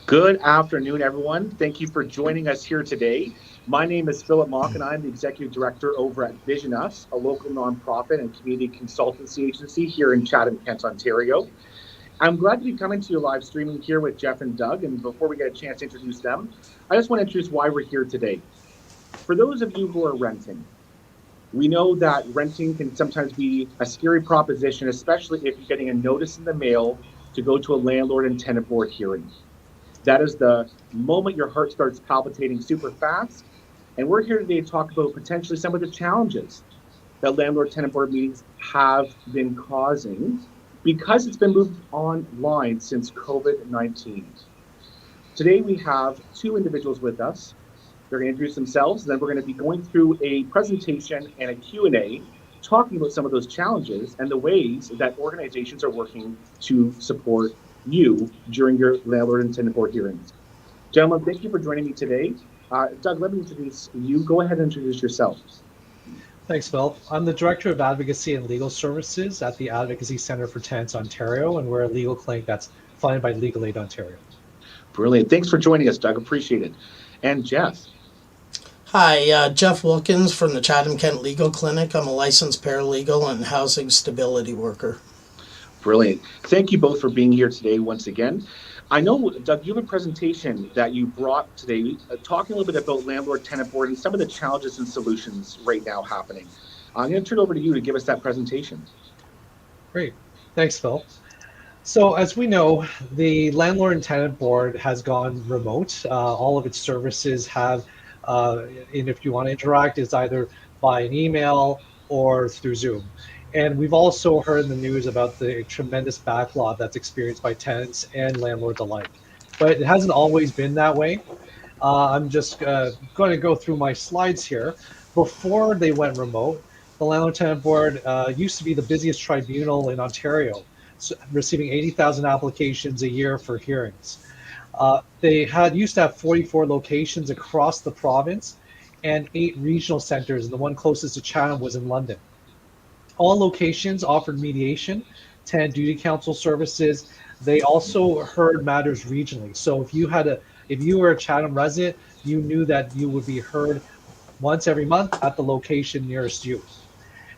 Good afternoon, everyone. Thank you for joining us here today. My name is Philip Mock, and I'm the Executive Director over at Vision Us, a local nonprofit and community consultancy agency here in Chatham-Kent, Ontario. I'm glad to be coming to you live streaming here with Jeff and Doug, and before we get a chance to introduce them, I just want to introduce why we're here today. For those of you who are renting, we know that renting can sometimes be a scary proposition, especially if you're getting a notice in the mail to go to a landlord and tenant board hearing. That is the moment your heart starts palpitating super fast. And we're here today to talk about potentially some of the challenges that landlord-tenant board meetings have been causing because it's been moved online since COVID-19. Today we have two individuals with us. They're going to introduce themselves, and then we're going to be going through a presentation and a Q&A talking about some of those challenges and the ways that organizations are working to support you during your landlord and tenant board hearings. Gentlemen, thank you for joining me today. Doug, let me introduce you. Go ahead and introduce yourself. Thanks, Phil. I'm the Director of Advocacy and Legal Services at the Advocacy Centre for Tenants, Ontario, and we're a legal clinic that's funded by Legal Aid Ontario. Brilliant. Thanks for joining us, Doug. Appreciate it. And Jeff. Hi, Jeff Wilkins from the Chatham-Kent Legal Clinic. I'm a licensed paralegal and housing stability worker. Brilliant. Thank you both for being here today once again. I know, Doug, you have a presentation that you brought today talking a little bit about landlord-tenant board and some of the challenges and solutions right now happening. I'm going to turn it over to you to give us that presentation. Great. Thanks, Phil. So as we know, the landlord and tenant board has gone remote. All of its services have, and if you want to interact, it's either by an email or through Zoom. And we've also heard in the news about the tremendous backlog that's experienced by tenants and landlords alike. But it hasn't always been that way. I'm just going to go through my slides here. Before they went remote, the Landlord Tenant Board used to be the busiest tribunal in Ontario, receiving 80,000 applications a year for hearings. They used to have 44 locations across the province and 8 regional centers, and the one closest to Chatham was in London. All locations offered mediation, tenant duty counsel services. They also heard matters regionally. So if you were a Chatham resident, you knew that you would be heard once every month at the location nearest you.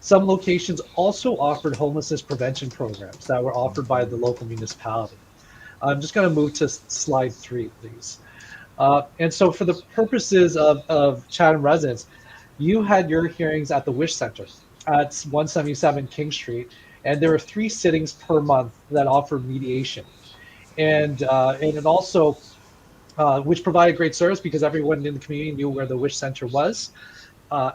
Some locations also offered homelessness prevention programs that were offered by the local municipality. I'm just going to move to slide 3, please. And so for the purposes of Chatham residents, you had your hearings at the Wish Center at 177 King Street, and there were 3 sittings per month that offered mediation, and it also which provided great service because everyone in the community knew where the Wish Center was,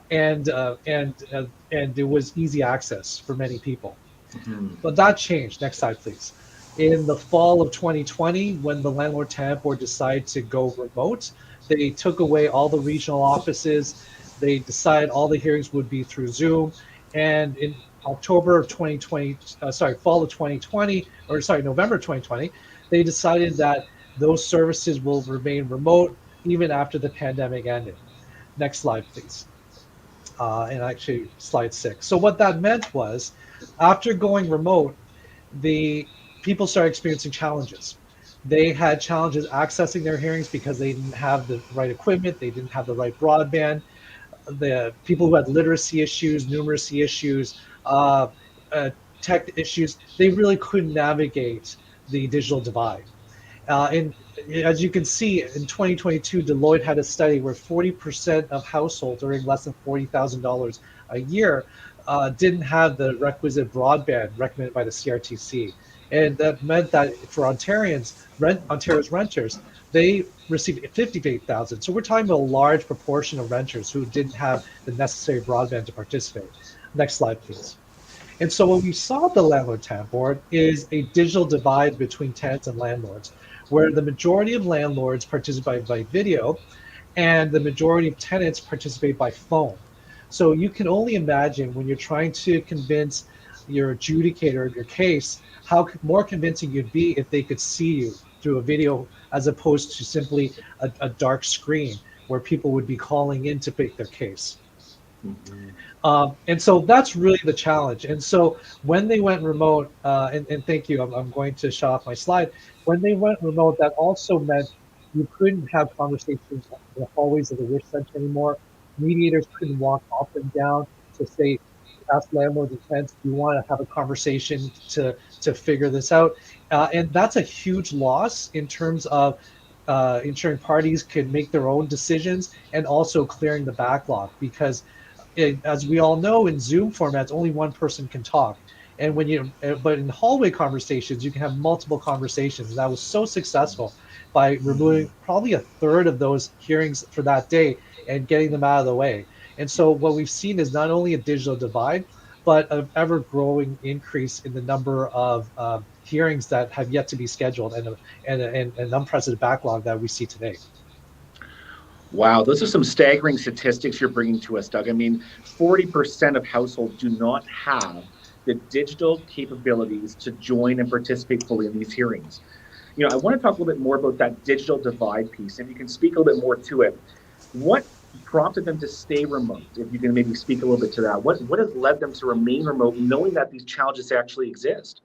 and there was easy access for many people. Mm-hmm. But that changed. Next slide, please. In the fall of 2020, when the Landlord Tenant Board decided to go remote, they took away all the regional offices. They decided all the hearings would be through Zoom. And in November of 2020, they decided that those services will remain remote even after the pandemic ended. Next slide, please. And actually, slide 6. So what that meant was, after going remote, the people started experiencing challenges. They had challenges accessing their hearings because they didn't have the right equipment, they didn't have the right broadband. The people who had literacy issues, numeracy issues, tech issues, they really couldn't navigate the digital divide. And as you can see, in 2022, Deloitte had a study where 40% of households earning less than $40,000 a year didn't have the requisite broadband recommended by the CRTC. And that meant that for Ontario's renters, they received 58,000. So we're talking about a large proportion of renters who didn't have the necessary broadband to participate. Next slide, please. And so what we saw at the Landlord Tenant Board is a digital divide between tenants and landlords, where the majority of landlords participate by video and the majority of tenants participate by phone. So you can only imagine when you're trying to convince your adjudicator of your case, how more convincing you'd be if they could see you through a video as opposed to simply a dark screen where people would be calling in to make their case. Mhm. And so that's really the challenge. And so when they went remote, and thank you, I'm going to shut off my slide. When they went remote, that also meant you couldn't have conversations in the hallways of the Wish Center anymore. Mediators couldn't walk up and down to say, ask landlords and tenants, do you want to have a conversation to figure this out? And that's a huge loss in terms of ensuring parties could make their own decisions and also clearing the backlog because as we all know, in Zoom formats, only one person can talk. And but in hallway conversations, you can have multiple conversations. And that was so successful by removing probably a third of those hearings for that day and getting them out of the way. And so what we've seen is not only a digital divide, but an ever growing increase in the number of hearings that have yet to be scheduled and an unprecedented backlog that we see today. Wow, those are some staggering statistics you're bringing to us, Doug. I mean, 40% of households do not have the digital capabilities to join and participate fully in these hearings. I want to talk a little bit more about that digital divide piece. If you can speak a little bit more to it, what prompted them to stay remote? If you can maybe speak a little bit to that, what has led them to remain remote, knowing that these challenges actually exist?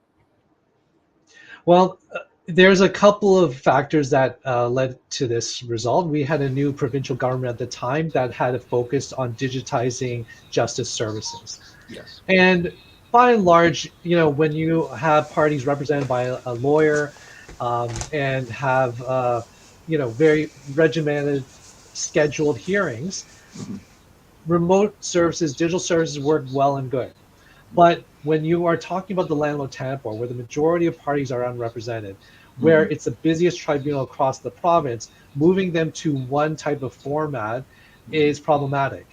Well, there's a couple of factors that led to this result. We had a new provincial government at the time that had a focus on digitizing justice services. Yes. And by and large, when you have parties represented by a lawyer and have, very regimented, scheduled hearings, Mm-hmm. remote services, digital services work well and good. But when you are talking about the landlord tenant board, where the majority of parties are unrepresented, where Mm-hmm. it's the busiest tribunal across the province, moving them to one type of format is problematic.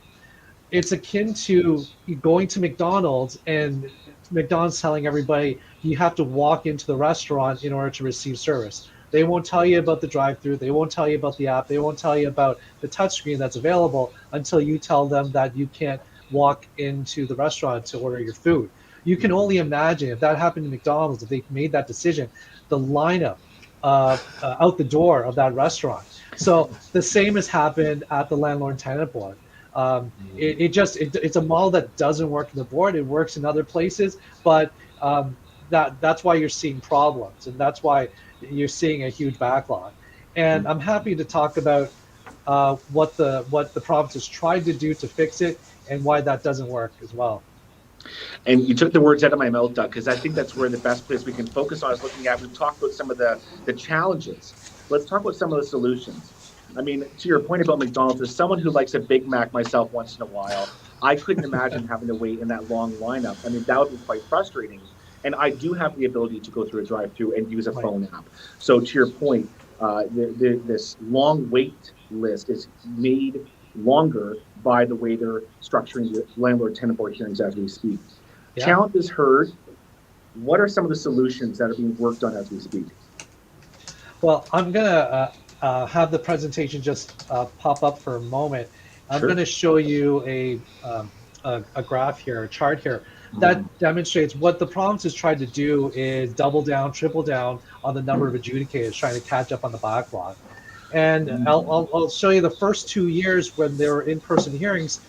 It's akin to going to McDonald's and McDonald's telling everybody you have to walk into the restaurant in order to receive service. They won't tell you about the drive-through. They won't tell you about the app. They won't tell you about the touchscreen that's available until you tell them that you can't walk into the restaurant to order your food. You can only imagine if that happened to McDonald's, if they made that decision, the lineup out the door of that restaurant. So the same has happened at the landlord tenant board. It's a model that doesn't work in the board. It works in other places, but that's why you're seeing problems, and that's why you're seeing a huge backlog. And I'm happy to talk about what the province has tried to do to fix it and why that doesn't work as well. And you took the words out of my mouth, Doug, because I think that's where the best place we can focus on is looking at. We've talked about some of the challenges. Let's talk about some of the solutions. I mean, to your point about McDonald's, as someone who likes a Big Mac myself once in a while, I couldn't imagine having to wait in that long lineup. I mean, that would be quite frustrating. And I do have the ability to go through a drive-through and use a Right. phone app. So to your point, this long wait list is made longer by the way they're structuring the landlord-tenant board hearings as we speak. Yeah. Challenge is heard. What are some of the solutions that are being worked on as we speak? Well, I'm gonna have the presentation just pop up for a moment. I'm Sure. going to show you a graph here, a chart here that demonstrates what the province has tried to do is double down, triple down on the number of adjudicators trying to catch up on the backlog. And I'll show you the first 2 years when there were in-person hearings,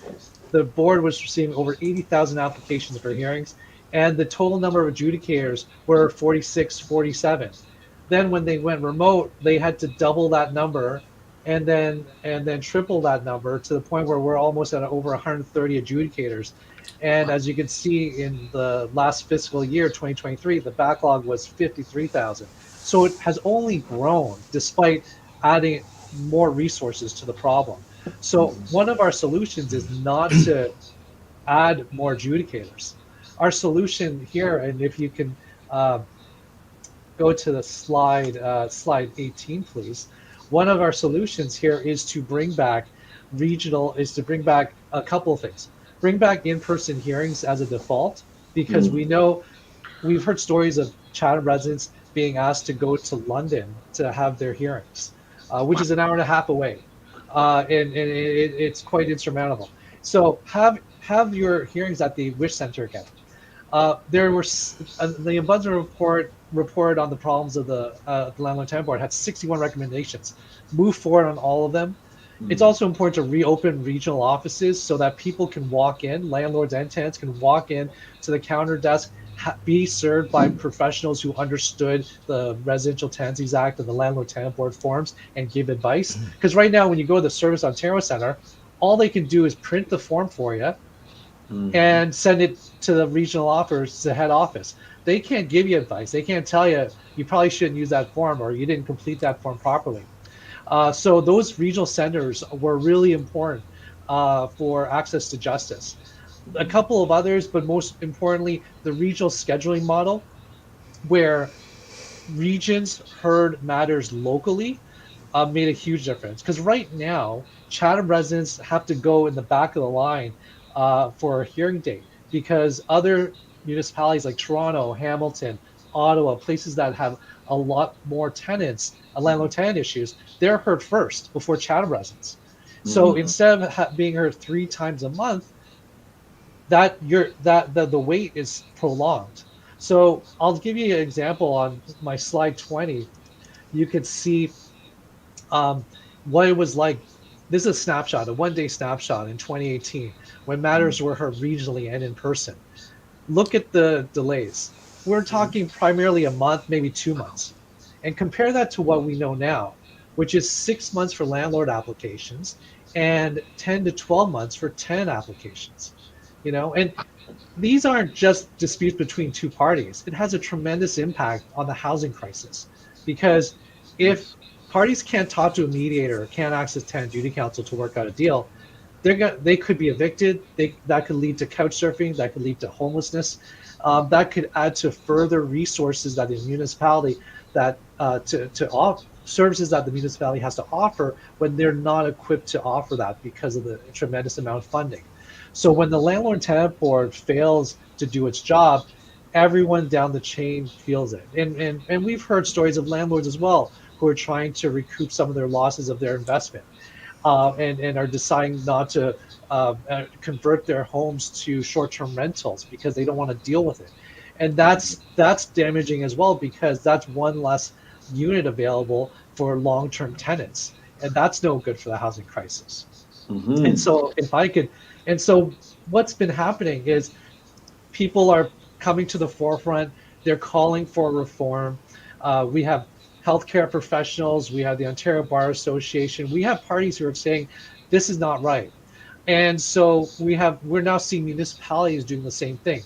the board was receiving over 80,000 applications for hearings, and the total number of adjudicators were 46, 47. Then when they went remote, they had to double that number and then triple that number to the point where we're almost at over 130 adjudicators. And as you can see in the last fiscal year, 2023, the backlog was 53,000. So it has only grown despite adding more resources to the problem. So one of our solutions is not to add more adjudicators. Our solution here, and if you can uh, go to the slide 18, please. One of our solutions here is to bring back a couple of things. Bring back in-person hearings as a default, because we know we've heard stories of Chatham residents being asked to go to London to have their hearings, which is an hour and a half away, it's quite insurmountable. So have your hearings at the Wish Center again. There were the Ombudsman report on the problems of the Landlord Tenant Board had 61 recommendations. Move forward on all of them. It's also important to reopen regional offices so that people can walk in, landlords and tenants can walk in to the counter desk, be served by professionals who understood the Residential Tenancies Act and the Landlord Tenant Board forms and give advice. Because right now, when you go to the Service Ontario Center, all they can do is print the form for you and send it to the regional office, the head office. They can't give you advice. They can't tell you you probably shouldn't use that form or you didn't complete that form properly. So those regional centers were really important for access to justice. A couple of others, but most importantly, the regional scheduling model, where regions heard matters locally, made a huge difference. Because right now, Chatham residents have to go in the back of the line for a hearing date, because other municipalities like Toronto, Hamilton, Ottawa, places that have a lot more tenants, landlord tenant issues, they're heard first before Chatham residents. So instead of being heard 3 times a month, the wait is prolonged. So I'll give you an example on my slide 20. You could see what it was like. This is a snapshot, a 1-day snapshot in 2018, when matters were heard regionally and in person. Look at the delays. We're talking primarily a month, maybe 2 months. And compare that to what we know now, which is 6 months for landlord applications and 10 to 12 months for tenant applications. And these aren't just disputes between two parties. It has a tremendous impact on the housing crisis, because if parties can't talk to a mediator, can't access tenant duty counsel to work out a deal, they could be evicted. That could lead to couch surfing. That could lead to homelessness. That could add to further resources that the municipality services that the municipality has to offer when they're not equipped to offer that because of the tremendous amount of funding. So when the Landlord Tenant Board fails to do its job, everyone down the chain feels it. And we've heard stories of landlords as well who are trying to recoup some of their losses of their investment, and are deciding not to convert their homes to short-term rentals because they don't want to deal with it. And that's damaging as well, because that's one less unit available for long-term tenants, and that's no good for the housing crisis. And so what's been happening is people are coming to the forefront. They're calling for reform. We have healthcare professionals. We have the Ontario Bar Association. We have parties who are saying this is not right. And so we're now seeing municipalities doing the same thing.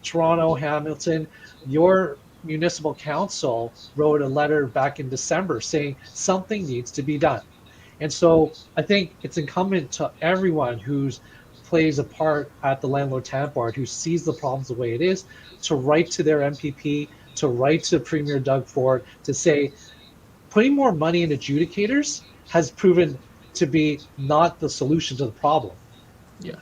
Toronto, Hamilton, your municipal council wrote a letter back in December saying something needs to be done. And so I think it's incumbent to everyone who's plays a part at the Landlord Tenant Board, who sees the problems the way it is, to write to their MPP, to write to Premier Doug Ford, to say putting more money in adjudicators has proven to be not the solution to the problem. Yeah.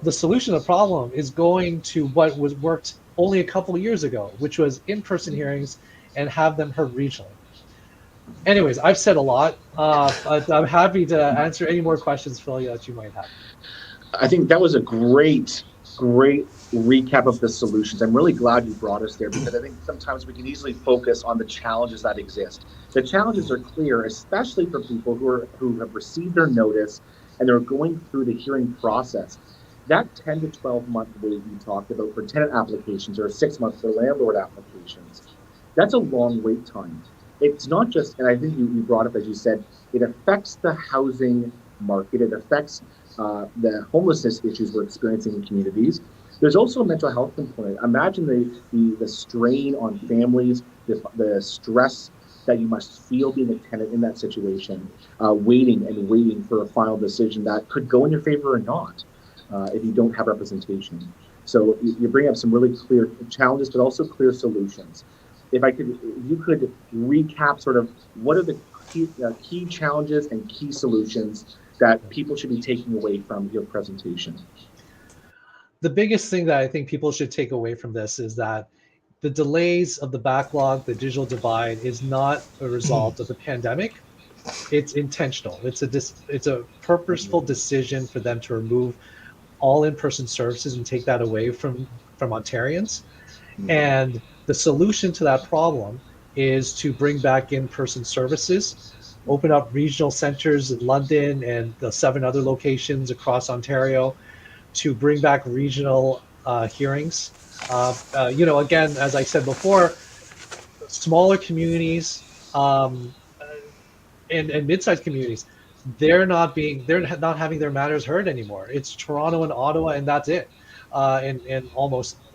The solution to the problem is going to what was worked only a couple of years ago, which was in-person hearings and have them heard regionally. Anyways, I've said a lot. I'm happy to answer any more questions, Phil, that you might have. I think that was a great recap of the solutions. I'm really glad you brought us there, because I think sometimes we can easily focus on the challenges that exist. The challenges are clear, especially for people who have received their notice and they're going through the hearing process. That 10 to 12 month wait you talked about for tenant applications, or 6 months for landlord applications, that's a long wait time. It's not just, and I think you brought up, as you said, it affects the housing market. It affects the homelessness issues we're experiencing in communities. There's also a mental health component. Imagine the strain on families, the stress that you must feel being a tenant in that situation, waiting and waiting for a final decision that could go in your favor or not. if you don't have representation. So you bring up some really clear challenges, but also clear solutions. If you could recap sort of what are the key challenges and key solutions that people should be taking away from your presentation. The biggest thing that I think people should take away from this is that the delays of the backlog, the digital divide, is not a result of the pandemic. It's intentional. It's a purposeful decision for them to remove all in-person services and take that away from Ontarians. And the solution to that problem is to bring back in-person services, open up regional centers in London and the 7 other locations across Ontario, to bring back regional hearings. Again, as I said before, smaller communities and mid-sized communities, they're not having their matters heard anymore. It's Toronto and Ottawa, and that's it. And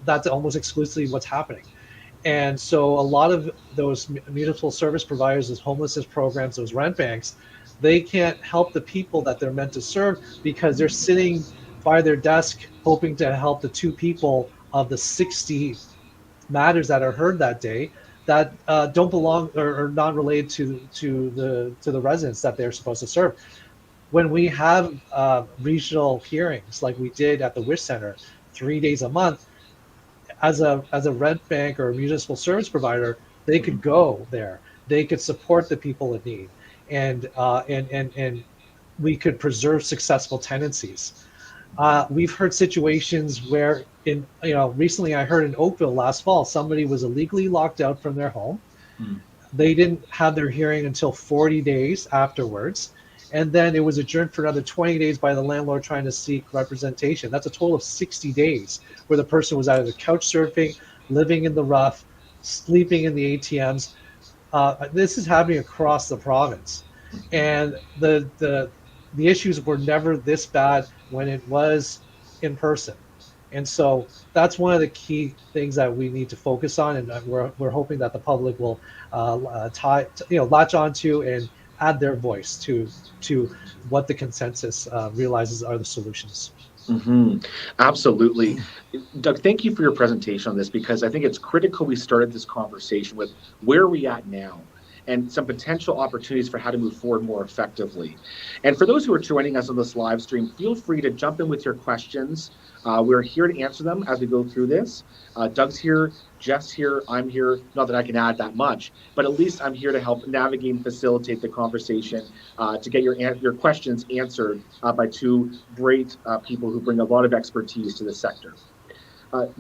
that's almost exclusively what's happening. And so a lot of those municipal service providers, those homelessness programs, those rent banks, they can't help the people that they're meant to serve because they're sitting by their desk hoping to help the 2 people of the 60 matters that are heard that day that don't belong or are not related to the residents that they're supposed to serve. When we have regional hearings like we did at the Wish Center 3 days a month, as a rent bank or a municipal service provider, they could go there. They could support the people in need, and we could preserve successful tenancies. We've heard situations where recently I heard in Oakville last fall, somebody was illegally locked out from their home. They didn't have their hearing until 40 days afterwards. And then it was adjourned for another 20 days by the landlord trying to seek representation. That's a total of 60 days where the person was either couch surfing, living in the rough, sleeping in the ATMs. This is happening across the province. And the issues were never this bad when it was in person. And so that's one of the key things that we need to focus on, and we're hoping that the public will latch onto and add their voice to what the consensus realizes are the solutions. Absolutely. Doug, thank you for your presentation on this, because I think it's critical we started this conversation with where are we at now and some potential opportunities for how to move forward more effectively. And for those who are joining us on this live stream, feel free to jump in with your questions. We're here to answer them as we go through this. Doug's here, Jeff's here, I'm here. Not that I can add that much, but at least I'm here to help navigate and facilitate the conversation to get your questions answered by 2 great people who bring a lot of expertise to the sector.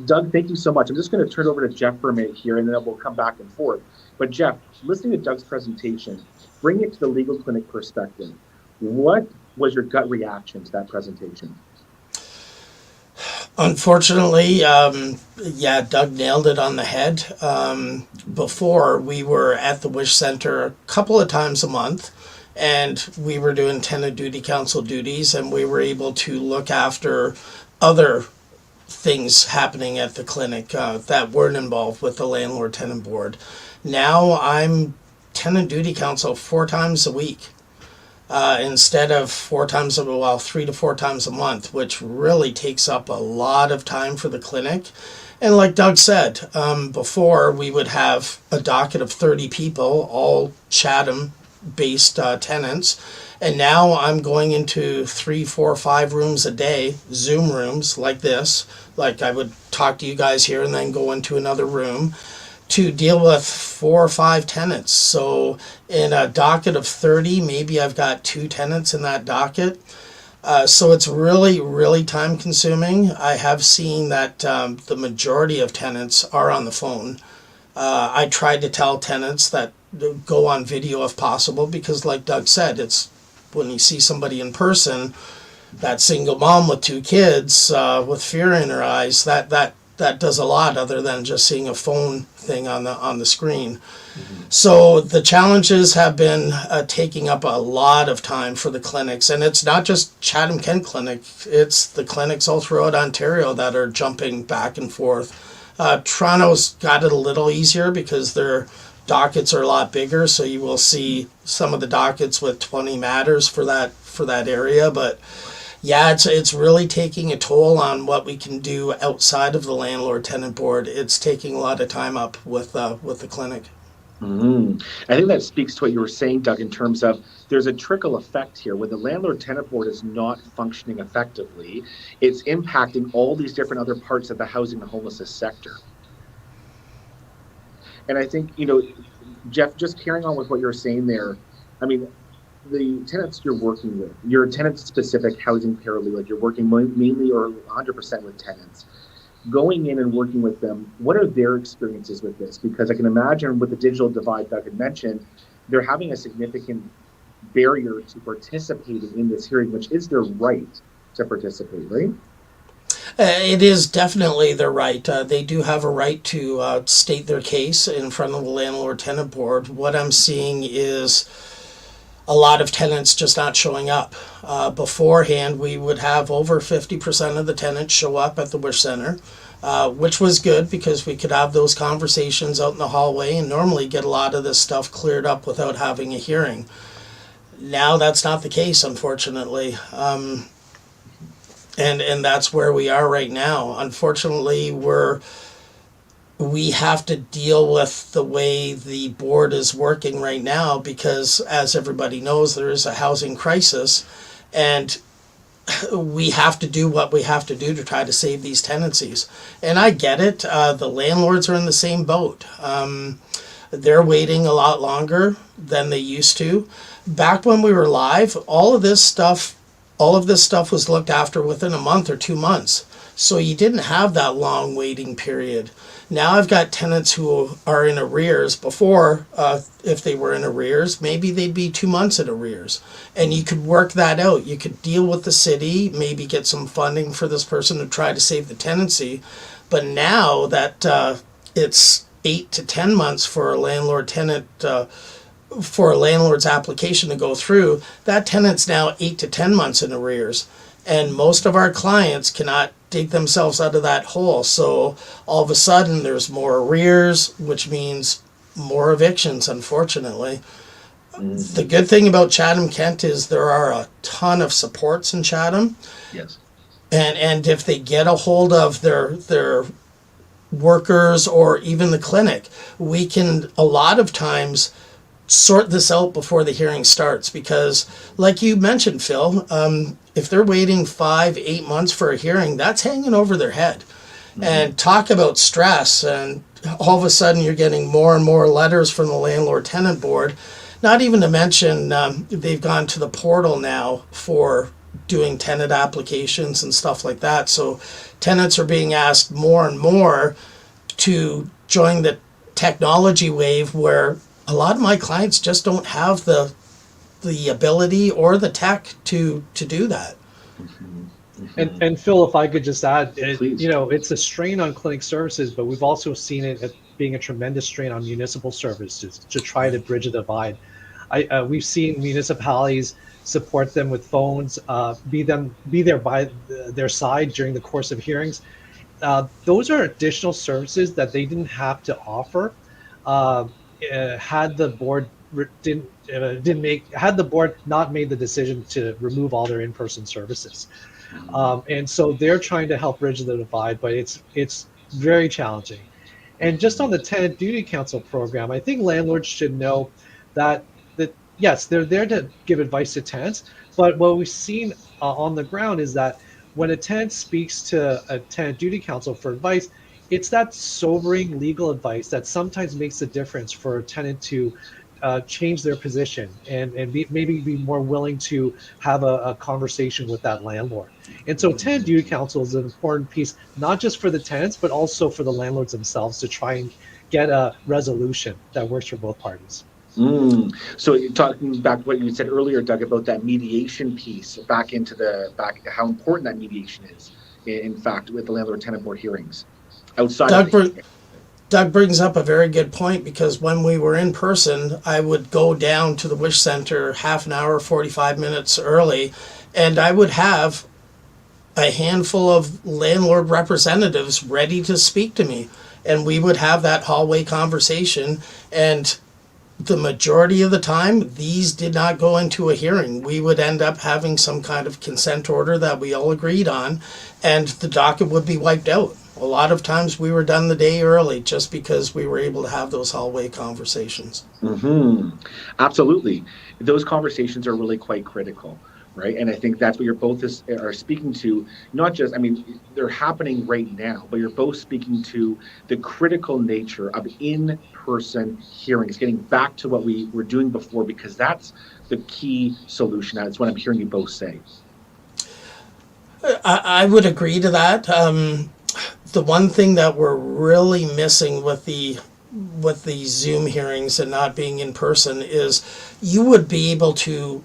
Doug, thank you so much. I'm just going to turn it over to Jeff for a minute here, and then we'll come back and forth. But Jeff, listening to Doug's presentation, bring it to the legal clinic perspective. What was your gut reaction to that presentation? Unfortunately, Doug nailed it on the head. Before, we were at the Wish Center a couple of times a month, and we were doing tenant duty counsel duties, and we were able to look after other things happening at the clinic that weren't involved with the landlord tenant board. Now I'm tenant duty counsel 4 times a week instead of 3 to 4 times a month, which really takes up a lot of time for the clinic. And like Doug said, before we would have a docket of 30 people, all Chatham-based tenants. And now I'm going into 3, 4, 5 rooms a day, Zoom rooms like this. Like I would talk to you guys here and then go into another room to deal with 4 or 5 tenants. So in a docket of 30, maybe I've got 2 tenants in that docket. So it's really, really time consuming. I have seen that the majority of tenants are on the phone. I tried to tell tenants that go on video if possible, because like Doug said, it's when you see somebody in person, that single mom with 2 kids with fear in her eyes, that does a lot other than just seeing a phone thing on the screen. So the challenges have been taking up a lot of time for the clinics, and it's not just Chatham-Kent clinic, it's the clinics all throughout Ontario that are jumping back and forth. Toronto's got it a little easier because their dockets are a lot bigger, so you will see some of the dockets with 20 matters for that area, but Yeah, it's really taking a toll on what we can do outside of the landlord tenant board. It's taking a lot of time up with the clinic. I think that speaks to what you were saying, Doug, in terms of there's a trickle effect here. When the landlord tenant board is not functioning effectively, it's impacting all these different other parts of the housing and homelessness sector. And I think, Jeff, just carrying on with what you're saying there, I mean, the tenants you're working with, you're a tenant specific housing paralegal, you're working mainly or 100% with tenants. Going in and working with them, what are their experiences with this? Because I can imagine with the digital divide Doug had mentioned, they're having a significant barrier to participating in this hearing, which is their right to participate, right? It is definitely their right. They do have a right to state their case in front of the landlord tenant board. What I'm seeing is a lot of tenants just not showing up. Beforehand, we would have over 50% of the tenants show up at the Wish Center, which was good because we could have those conversations out in the hallway and normally get a lot of this stuff cleared up without having a hearing. Now that's not the case, unfortunately. And that's where we are right now. Unfortunately, we have to deal with the way the board is working right now because, as everybody knows, there is a housing crisis, and we have to do what we have to do to try to save these tenancies. And I get it. The landlords are in the same boat. They're waiting a lot longer than they used to. Back when we were live, all of this stuff was looked after within a month or 2 months. So you didn't have that long waiting period. Now I've got tenants who are in arrears. Before, if they were in arrears, maybe they'd be 2 months in arrears. And you could work that out. You could deal with the city, maybe get some funding for this person to try to save the tenancy. But now that it's 8 to 10 months for a landlord's application to go through, that tenant's now 8 to 10 months in arrears. And most of our clients cannot dig themselves out of that hole. So all of a sudden there's more arrears, which means more evictions, unfortunately. The good thing about Chatham-Kent is there are a ton of supports in Chatham. Yes. And if they get a hold of their workers or even the clinic, we can a lot of times sort this out before the hearing starts, because like you mentioned, Phil, if they're waiting 5-8 months for a hearing, that's hanging over their head. And talk about stress, and all of a sudden you're getting more and more letters from the landlord tenant board, not even to mention they've gone to the portal now for doing tenant applications and stuff like that. So tenants are being asked more and more to join the technology wave, where a lot of my clients just don't have the ability or the tech to do that. And Phil, if I could just add, Please. it's a strain on clinic services, but we've also seen it being a tremendous strain on municipal services to try to bridge the divide. We've seen municipalities support them with phones, be there by their side during the course of hearings. Those are additional services that they didn't have to offer had the board had the board not made the decision to remove all their in-person services. And so they're trying to help bridge the divide, but it's very challenging. And just on the tenant duty counsel program, I think landlords should know that yes, they're there to give advice to tenants, but what we've seen on the ground is that when a tenant speaks to a tenant duty counsel for advice, it's that sobering legal advice that sometimes makes a difference for a tenant to change their position and maybe be more willing to have a conversation with that landlord. And so tenant duty counsel is an important piece, not just for the tenants, but also for the landlords themselves to try and get a resolution that works for both parties. So talking back to what you said earlier, Doug, about that mediation piece, back how important that mediation is, in fact, with the landlord tenant board hearings. Doug brings up a very good point, because when we were in person, I would go down to the Wish Center half an hour, 45 minutes early, and I would have a handful of landlord representatives ready to speak to me. And we would have that hallway conversation, and the majority of the time, these did not go into a hearing. We would end up having some kind of consent order that we all agreed on, and the docket would be wiped out. A lot of times we were done the day early just because we were able to have those hallway conversations. Absolutely. Those conversations are really quite critical, right? And I think that's what you're both are speaking to. Not just, I mean, they're happening right now, but you're both speaking to the critical nature of in-person hearings, getting back to what we were doing before, because that's the key solution. That's what I'm hearing you both say. I would agree to that. The one thing that we're really missing with the Zoom hearings and not being in person is you would be able to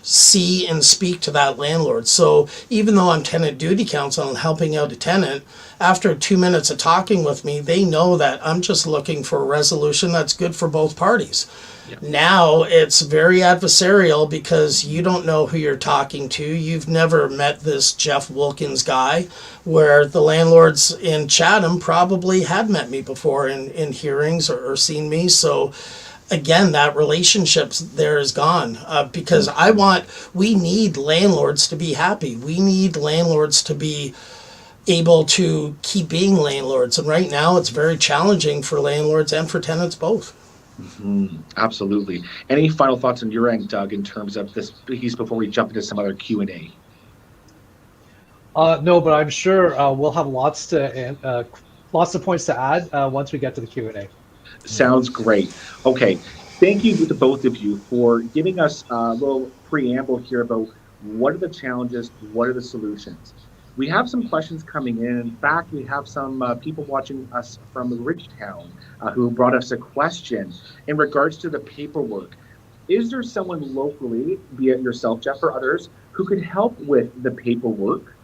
see and speak to that landlord. So even though I'm tenant duty counsel and helping out a tenant, after 2 minutes of talking with me, they know that I'm just looking for a resolution that's good for both parties. Yeah. Now it's very adversarial because you don't know who you're talking to. You've never met this Jeff Wilkins guy, where the landlords in Chatham probably had met me before in hearings or seen me. So again, that relationship there is gone, because we need landlords to be happy. We need landlords to be able to keep being landlords. And right now it's very challenging for landlords and for tenants both. Absolutely. Any final thoughts on your end, Doug, in terms of this piece before we jump into some other Q&A? No, but I'm sure we'll have lots of points to add once we get to the Q&A. Sounds great. Okay. Thank you to both of you for giving us a little preamble here about what are the challenges, what are the solutions. We have some questions coming in. In fact, we have some people watching us from Ridgetown who brought us a question in regards to the paperwork. Is there someone locally, be it yourself, Jeff, or others, who could help with the paperwork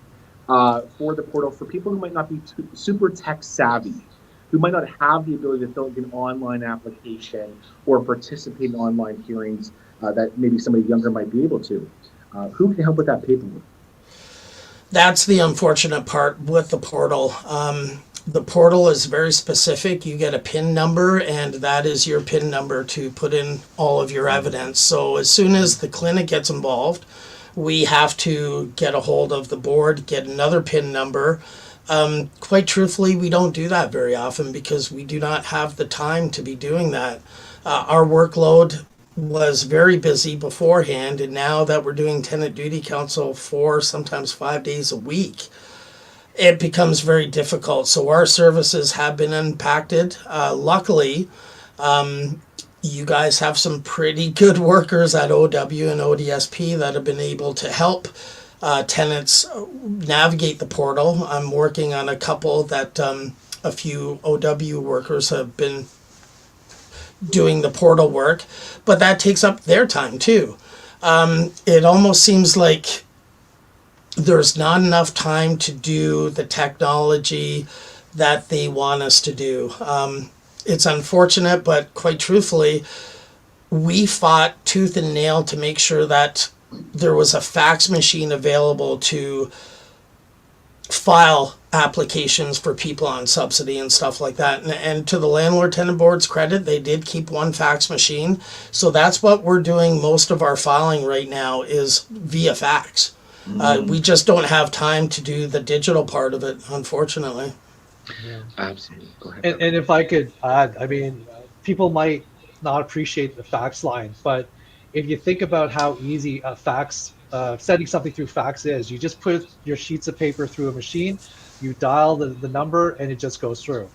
for the portal for people who might not be super tech savvy, who might not have the ability to fill in an online application or participate in online hearings that maybe somebody younger might be able to? Who can help with that paperwork? That's the unfortunate part with the portal. The portal is very specific. You get a PIN number, and that is your PIN number to put in all of your evidence. So as soon as the clinic gets involved, we have to get a hold of the board, get another PIN number. Quite truthfully, we don't do that very often because we do not have the time to be doing that. Our workload was very busy beforehand, and now that we're doing tenant duty counsel 4, sometimes 5 days a week, it becomes very difficult. So our services have been impacted. Luckily, you guys have some pretty good workers at OW and ODSP that have been able to help tenants navigate the portal. I'm working on a couple that a few OW workers have been doing the portal work, but that takes up their time too. It almost seems like there's not enough time to do the technology that they want us to do. It's unfortunate, but quite truthfully, we fought tooth and nail to make sure that there was a fax machine available to file applications for people on subsidy and stuff like that. And to the landlord tenant board's credit, they did keep one fax machine. So that's what we're doing. Most of our filing right now is via fax. We just don't have time to do the digital part of it, unfortunately. Yeah. Absolutely. Go ahead. And if I could add, I mean, people might not appreciate the fax line, but if you think about how easy a fax, sending something through fax is, you just put your sheets of paper through a machine, you dial the number, and it just goes through.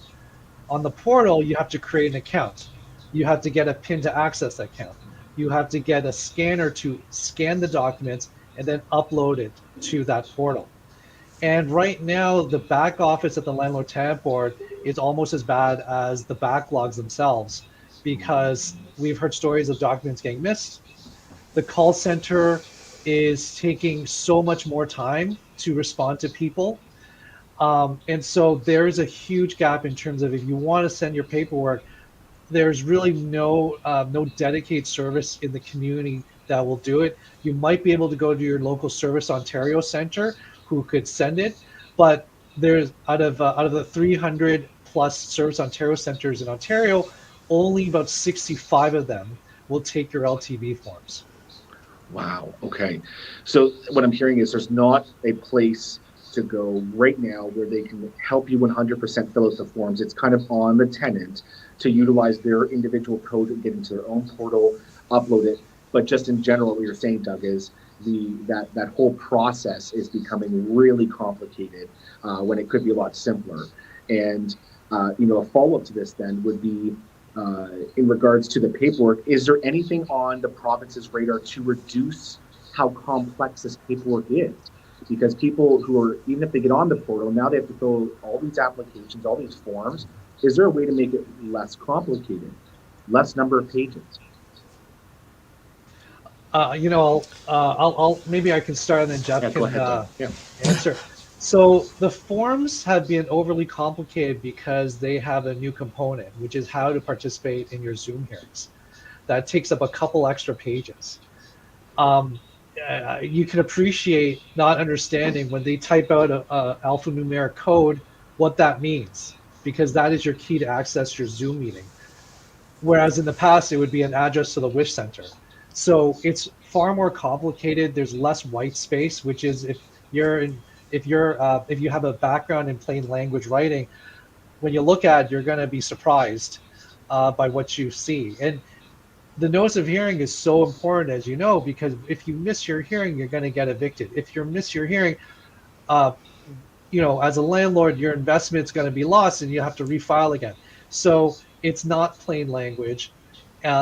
On the portal, you have to create an account. You have to get a PIN to access that account. You have to get a scanner to scan the documents and then upload it to that portal. And right now, the back office at the Landlord Tenant Board is almost as bad as the backlogs themselves, because we've heard stories of documents getting missed. The call center is taking so much more time to respond to people. And so there's a huge gap in terms of, if you want to send your paperwork, there's really no dedicated service in the community that will do it. You might be able to go to your local Service Ontario center who could send it, but there's out of the 300 plus Service Ontario centers in Ontario, only about 65 of them will take your LTV forms. Wow. Okay. So what I'm hearing is there's not a place to go right now where they can help you 100% fill out the forms. It's kind of on the tenant to utilize their individual code and get into their own portal, upload it. But just in general, what you're saying, Doug, is that whole process is becoming really complicated when it could be a lot simpler. And a follow up to this then would be in regards to the paperwork. Is there anything on the province's radar to reduce how complex this paperwork is? Because people who are, even if they get on the portal, now they have to fill all these applications, all these forms. Is there a way to make it less complicated, less number of pages? I'll maybe I can start and then Jeff Yeah, can go ahead, answer. So the forms have been overly complicated because they have a new component, which is how to participate in your Zoom hearings. That takes up a couple extra pages. You can appreciate not understanding when they type out a alphanumeric code, what that means, because that is your key to access your Zoom meeting. Whereas in the past, it would be an address to the Wish Center. So it's far more complicated. There's less white space, which is if you have a background in plain language writing, when you look at it, you're going to be surprised by what you see. And the notice of hearing is so important, as you know, because if you miss your hearing, you're going to get evicted. If you miss your hearing, as a landlord, your investment's going to be lost and you have to refile again. So it's not plain language.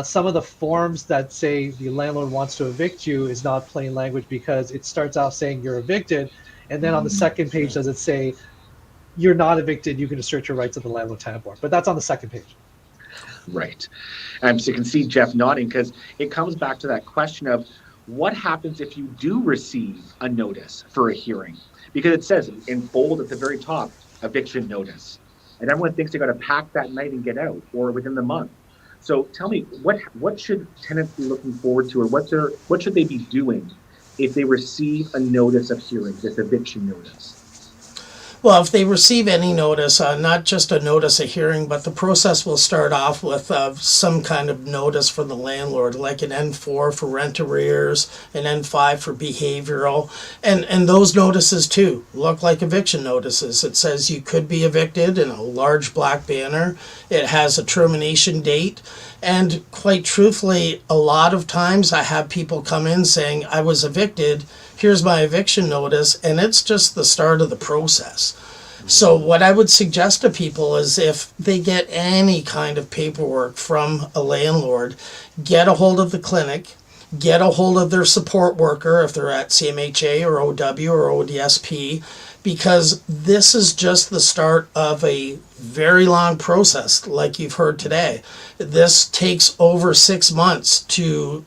Some of the forms that say the landlord wants to evict you is not plain language because it starts out saying you're evicted. And then on the second page, does it say you're not evicted, you can assert your rights at the landlord tenant board. But that's on the second page. Right. So you can see Jeff nodding because it comes back to that question of what happens if you do receive a notice for a hearing? Because it says in bold at the very top, eviction notice. And everyone thinks they got to pack that night and get out or within the month. So tell me, what should tenants be looking forward to, or what should they be doing if they receive a notice of hearing, this eviction notice? Well, if they receive any notice, not just a notice of hearing, but the process will start off with some kind of notice for the landlord, like an N4 for rent arrears, an N5 for behavioral, and those notices too look like eviction notices. It says you could be evicted in a large black banner. It has a termination date. And quite truthfully, a lot of times I have people come in saying, I was evicted, here's my eviction notice, and it's just the start of the process. So what I would suggest to people is if they get any kind of paperwork from a landlord, get a hold of the clinic, get a hold of their support worker if they're at CMHA or OW or ODSP, because this is just the start of a very long process, like you've heard today. This takes over 6 months to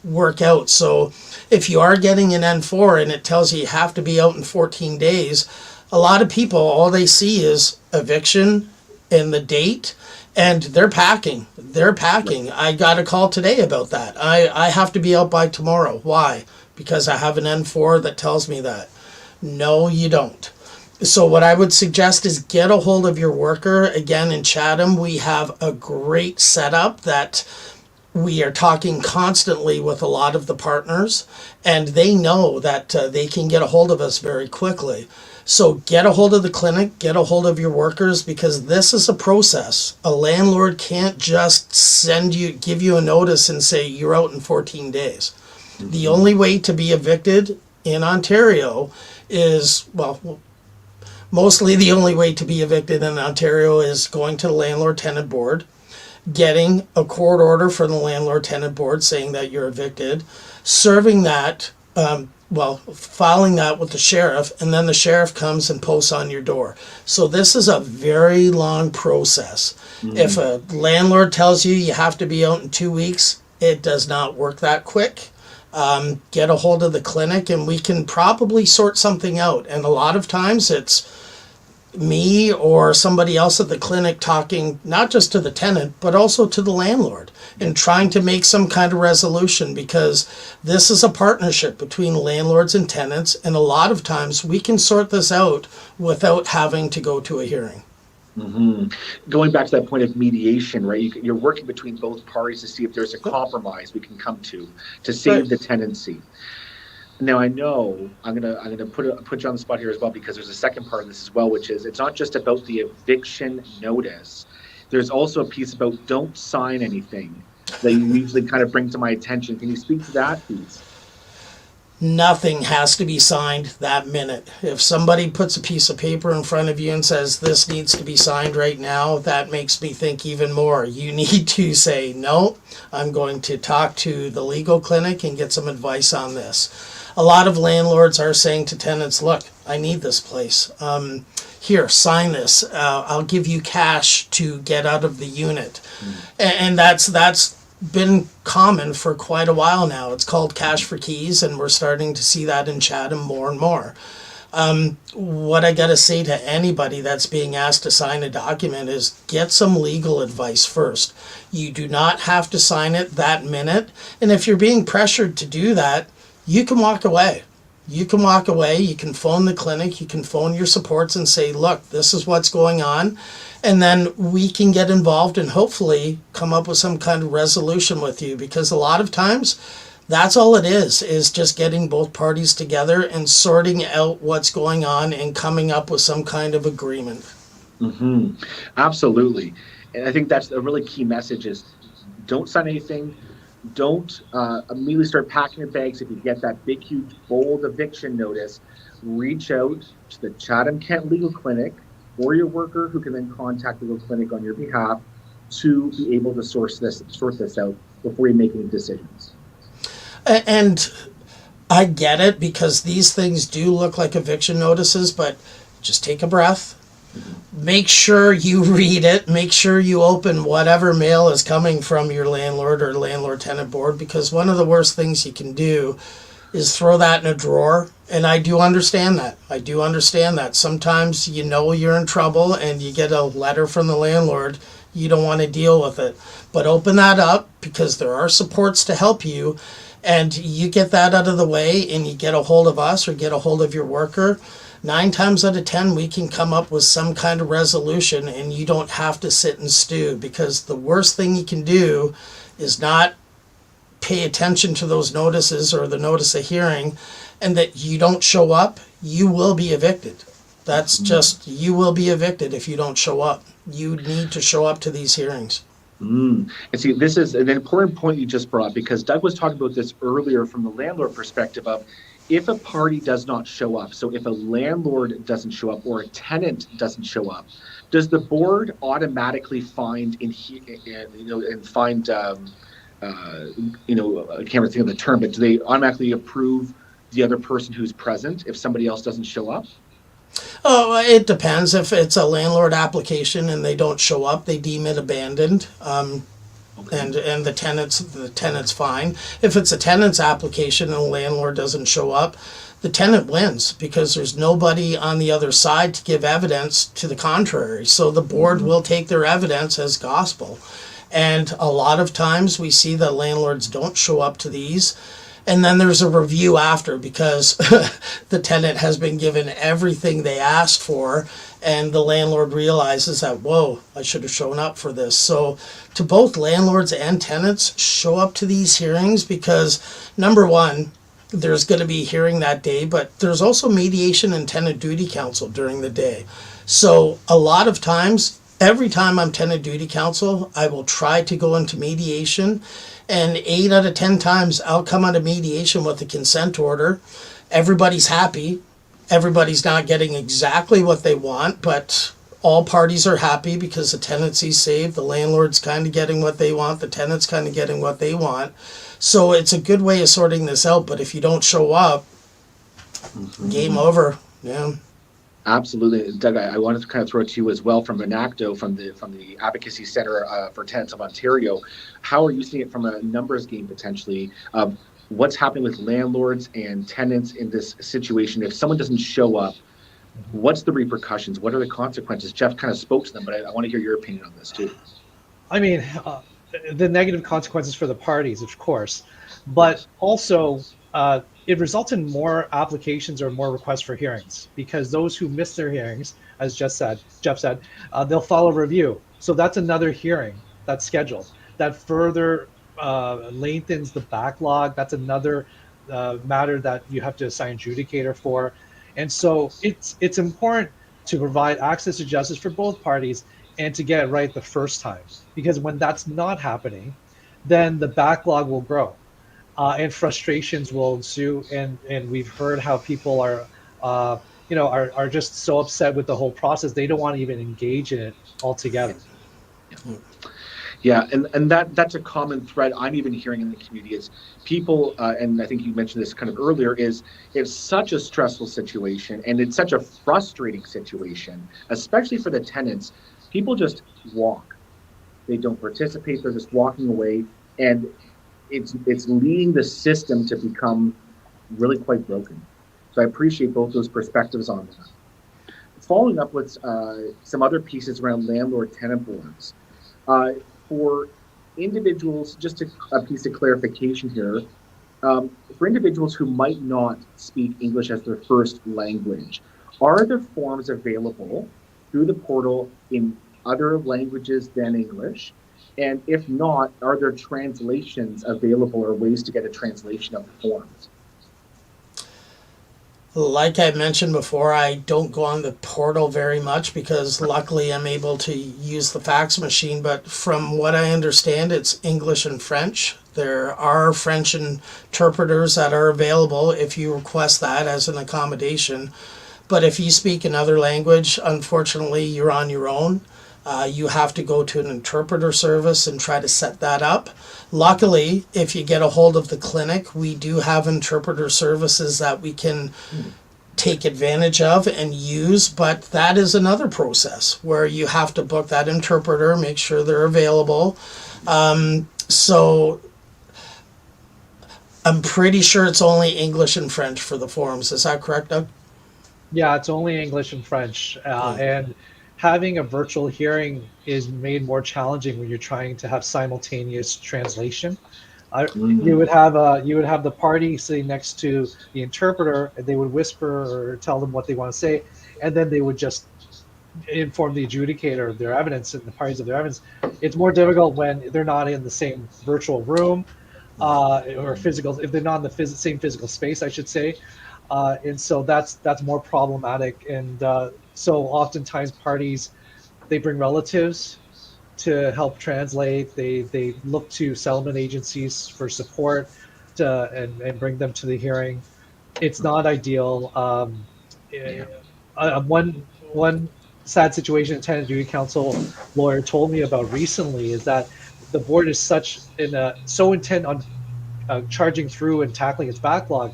work out. So if you are getting an N4 and it tells you have to be out in 14 days, a lot of people, all they see is eviction and the date, and they're packing. I got a call today about that. I have to be out by tomorrow. Why? Because I have an N4 that tells me that. No, you don't. So what I would suggest is get a hold of your worker. Again, in Chatham, we have a great setup that we are talking constantly with a lot of the partners, and they know that they can get a hold of us very quickly. So get a hold of the clinic, get a hold of your workers, because this is a process. A landlord can't just give you a notice and say you're out in 14 days. Mm-hmm. The only way to be evicted in Ontario is, mostly the only way to be evicted in Ontario is going to the landlord tenant board, getting a court order from the landlord tenant board saying that you're evicted, serving that, filing that with the sheriff, and then the sheriff comes and posts on your door. So this is a very long process. Mm-hmm. If a landlord tells you you have to be out in 2 weeks, it does not work that quick. Get a hold of the clinic and we can probably sort something out. And a lot of times it's me or somebody else at the clinic talking not just to the tenant but also to the landlord and trying to make some kind of resolution, because this is a partnership between landlords and tenants, and a lot of times we can sort this out without having to go to a hearing. Hmm. Going back to that point of mediation, right? You're working between both parties to see if there's a Yep. compromise we can come to Right. save the tenancy. Now I know I'm gonna put you on the spot here as well because there's a second part of this as well, which is it's not just about the eviction notice. There's also a piece about don't sign anything that you usually kind of bring to my attention. Can you speak to that, please? Nothing has to be signed that minute. If somebody puts a piece of paper in front of you and says this needs to be signed right now, that makes me think even more. You need to say, no, I'm going to talk to the legal clinic and get some advice on this. A lot of landlords are saying to tenants, look, I need this place. Here, sign this. I'll give you cash to get out of the unit. And that's been common for quite a while now. It's called cash for keys, and we're starting to see that in Chatham more and more. What I got to say to anybody that's being asked to sign a document is get some legal advice first. You do not have to sign it that minute. And if you're being pressured to do that, you can walk away. You can walk away. You can phone the clinic. You can phone your supports and say, look, this is what's going on. And then we can get involved and hopefully come up with some kind of resolution with you, because a lot of times that's all it is just getting both parties together and sorting out what's going on and coming up with some kind of agreement. Hmm. Absolutely. And I think that's a really key message is don't sign anything. Don't immediately start packing your bags. If you get that big, huge, bold eviction notice, reach out to the Chatham-Kent Legal Clinic or your worker who can then contact the legal clinic on your behalf to be able to sort this out before you make any decisions. And I get it, because these things do look like eviction notices, but just take a breath. Make sure you read it. Make sure you open whatever mail is coming from your landlord or landlord tenant board, because one of the worst things you can do is throw that in a drawer. And I do understand that. I do understand that. Sometimes you know you're in trouble and you get a letter from the landlord. You don't want to deal with it. But open that up, because there are supports to help you. And you get that out of the way and you get a hold of us or get a hold of your worker. 9 times out of 10, we can come up with some kind of resolution and you don't have to sit and stew, because the worst thing you can do is not pay attention to those notices or the notice of hearing, and that you don't show up, you will be evicted. That's just, you will be evicted if you don't show up. You need to show up to these hearings. And see, this is an important point you just brought because Doug was talking about this earlier from the landlord perspective of if a party does not show up. So if a landlord doesn't show up or a tenant doesn't show up, does the board automatically find and find I can't really think of the term, but do they automatically approve the other person who's present if somebody else doesn't show up? Oh, it depends. If it's a landlord application and they don't show up, they deem it abandoned. Okay. And the tenant's fine. If it's a tenant's application and the landlord doesn't show up, the tenant wins, because there's nobody on the other side to give evidence to the contrary. So the board will take their evidence as gospel. And a lot of times we see that landlords don't show up to these. And then there's a review after, because the tenant has been given everything they asked for, and the landlord realizes that, whoa, I should have shown up for this. So to both landlords and tenants, show up to these hearings, because number one, there's going to be a hearing that day, but there's also mediation and tenant duty counsel during the day. So a lot of times, every time I'm tenant duty counsel, I will try to go into mediation, and 8 out of 10 times I'll come out of mediation with a consent order. Everybody's happy. Everybody's not getting exactly what they want, but all parties are happy because the tenancy's saved. The landlord's kind of getting what they want. The tenant's kind of getting what they want. So it's a good way of sorting this out. But if you don't show up, game over. Yeah. Absolutely, Doug. I wanted to kind of throw it to you as well from Enacto, from the Advocacy Center for Tenants of Ontario. How are you seeing it from a numbers game potentially of what's happening with landlords and tenants in this situation? If someone doesn't show up, what's the repercussions? What are the consequences? Jeff kind of spoke to them, but I want to hear your opinion on this too. I mean, the negative consequences for the parties, of course, but Yes. also it results in more applications or more requests for hearings, because those who miss their hearings, as Jeff said, they'll file a review. So that's another hearing that's scheduled. That further lengthens the backlog. That's another matter that you have to assign adjudicator for. And so it's important to provide access to justice for both parties and to get it right the first time. Because when that's not happening, then the backlog will grow. And frustrations will ensue. And we've heard how people are, are just so upset with the whole process. They don't want to even engage in it altogether. Yeah, and that's a common thread I'm even hearing in the community is people, and I think you mentioned this kind of earlier, is it's such a stressful situation and it's such a frustrating situation, especially for the tenants. People just walk. They don't participate. They're just walking away, and it's leading the system to become really quite broken. So I appreciate both those perspectives on that. Following up with some other pieces around landlord-tenant boards. Uh, for individuals, just a piece of clarification here, for individuals who might not speak English as their first language, are there forms available through the portal in other languages than English? And if not, are there translations available or ways to get a translation of the forms? Like I mentioned before, I don't go on the portal very much because luckily I'm able to use the fax machine. But from what I understand, it's English and French. There are French interpreters that are available if you request that as an accommodation. But if you speak another language, unfortunately, you're on your own. You have to go to an interpreter service and try to set that up. Luckily, if you get a hold of the clinic, we do have interpreter services that we can take advantage of and use, but that is another process where you have to book that interpreter, make sure they're available. So I'm pretty sure it's only English and French for the forms. Is that correct, Doug? Yeah, it's only English and French. And having a virtual hearing is made more challenging when you're trying to have simultaneous translation. You would have the party sitting next to the interpreter, and they would whisper or tell them what they want to say, and then they would just inform the adjudicator of their evidence and the parties of their evidence. It's more difficult when they're not in the same virtual room or physical, if they're not in the same physical space, I should say. And so that's more problematic. And so oftentimes parties, they bring relatives to help translate. They look to settlement agencies for support and bring them to the hearing. It's not ideal. One sad situation a tenant duty counsel lawyer told me about recently is that the board is so intent on charging through and tackling its backlog.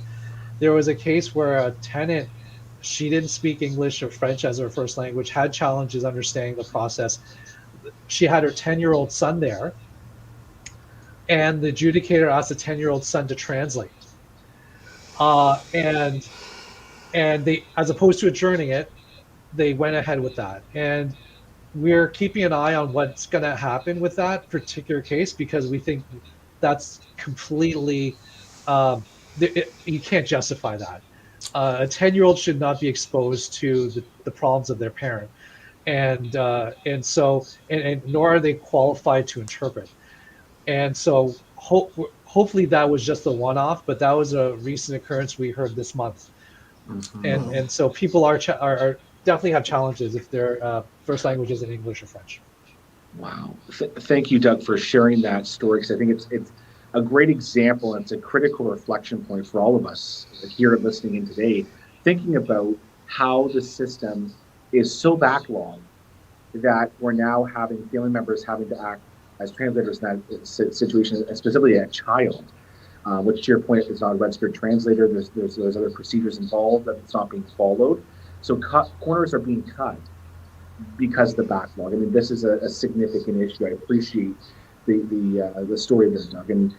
There was a case where a tenant, she didn't speak English or French as her first language, had challenges understanding the process. She had her 10-year-old son there, and the adjudicator asked the 10-year-old son to translate. And they, as opposed to adjourning it, they went ahead with that. And we're keeping an eye on what's going to happen with that particular case, because we think that's completely, you can't justify that. A 10-year-old should not be exposed to the problems of their parent. And so nor are they qualified to interpret. And so hopefully that was just a one-off, but that was a recent occurrence we heard this month. And so people are definitely have challenges if their first language isn't English or French. Wow. Thank you, Doug, for sharing that story, because I think it's a great example, and it's a critical reflection point for all of us here listening in today, thinking about how the system is so backlogged that we're now having family members having to act as translators in that situation, specifically a child, which to your point is not a registered translator. There's other procedures involved that it's not being followed. So corners are being cut because of the backlog. I mean, this is a significant issue. I appreciate the story there, Doug. And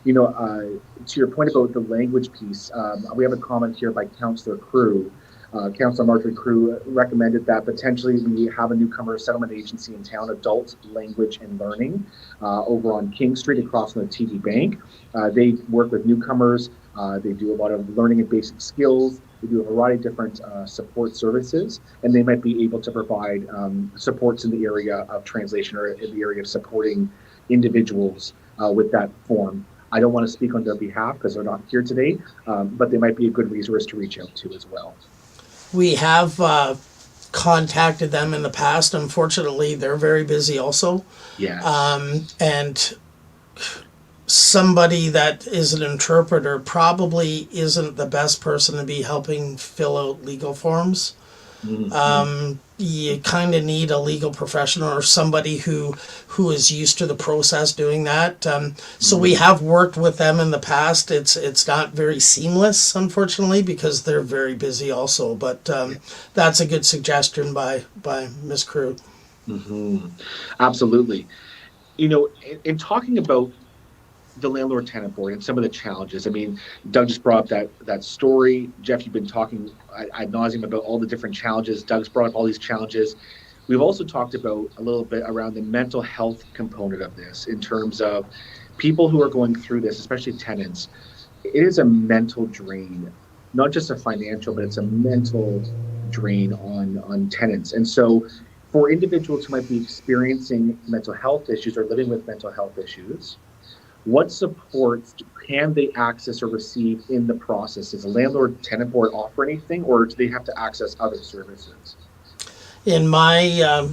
to your point about the language piece, we have a comment here by Councillor Crew. Councillor Marjorie Crew recommended that potentially we have a newcomer settlement agency in town, Adult Language and Learning, over on King Street across from the TD Bank. They work with newcomers. They do a lot of learning and basic skills. They do a variety of different support services, and they might be able to provide supports in the area of translation or in the area of supporting individuals with that form. I don't want to speak on their behalf because they're not here today, but they might be a good resource to reach out to as well. We have contacted them in the past. Unfortunately, they're very busy also. Yes. And somebody that is an interpreter probably isn't the best person to be helping fill out legal forms. You kind of need a legal professional or somebody who is used to the process doing that. So we have worked with them in the past. It's not very seamless, unfortunately, because they're very busy also. But that's a good suggestion by Ms. Crew. Absolutely. You know, in talking about the landlord tenant board and some of the challenges. I mean, Doug just brought up that story. Jeff, you've been talking ad nauseum about all the different challenges. Doug's brought up all these challenges. We've also talked about a little bit around the mental health component of this in terms of people who are going through this, especially tenants. It is a mental drain, not just a financial, but it's a mental drain on tenants. And so for individuals who might be experiencing mental health issues or living with mental health issues, what supports can they access or receive in the process? Does the landlord tenant board offer anything, or do they have to access other services? In my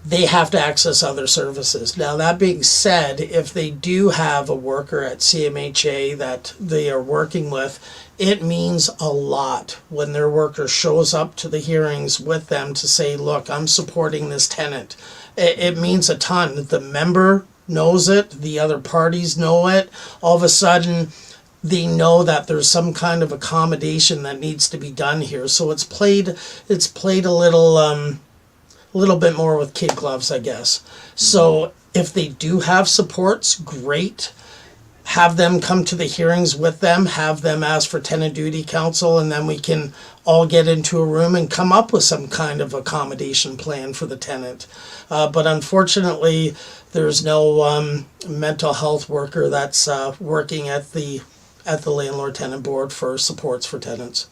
they have to access other services. Now, that being said, if they do have a worker at CMHA that they are working with, it means a lot when their worker shows up to the hearings with them to say, look, I'm supporting this tenant. It means a ton. The member knows it, the other parties know it. All of a sudden, they know that there's some kind of accommodation that needs to be done here. So it's played a little bit more with kid gloves, I guess. So if they do have supports, great. Have them come to the hearings with them, have them ask for tenant duty counsel, and then we can all get into a room and come up with some kind of accommodation plan for the tenant. But unfortunately, there's no mental health worker that's working at the landlord tenant board for supports for tenants.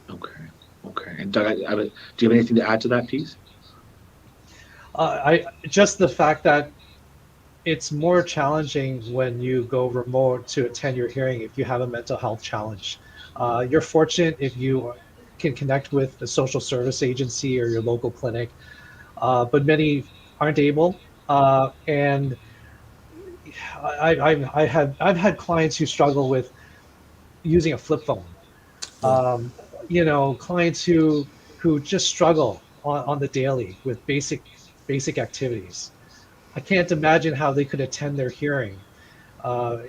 Okay. And Doug, do you have anything to add to that piece? I just the fact that it's more challenging when you go remote to attend your hearing if you have a mental health challenge. You're fortunate if you can connect with the social service agency or your local clinic, but many aren't able. And I've had clients who struggle with using a flip phone. Clients who just struggle on the daily with basic activities. I can't imagine how they could attend their hearing. I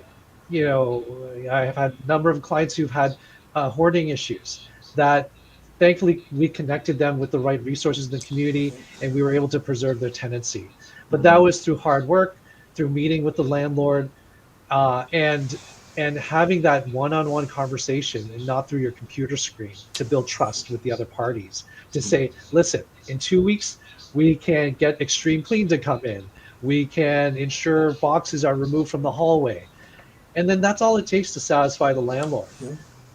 have had a number of clients who've had hoarding issues that thankfully we connected them with the right resources in the community and we were able to preserve their tenancy. But that was through hard work, through meeting with the landlord, and having that one-on-one conversation and not through your computer screen to build trust with the other parties. To say, listen, in 2 weeks, we can get Extreme Clean to come in. We can ensure boxes are removed from the hallway. And then that's all it takes to satisfy the landlord.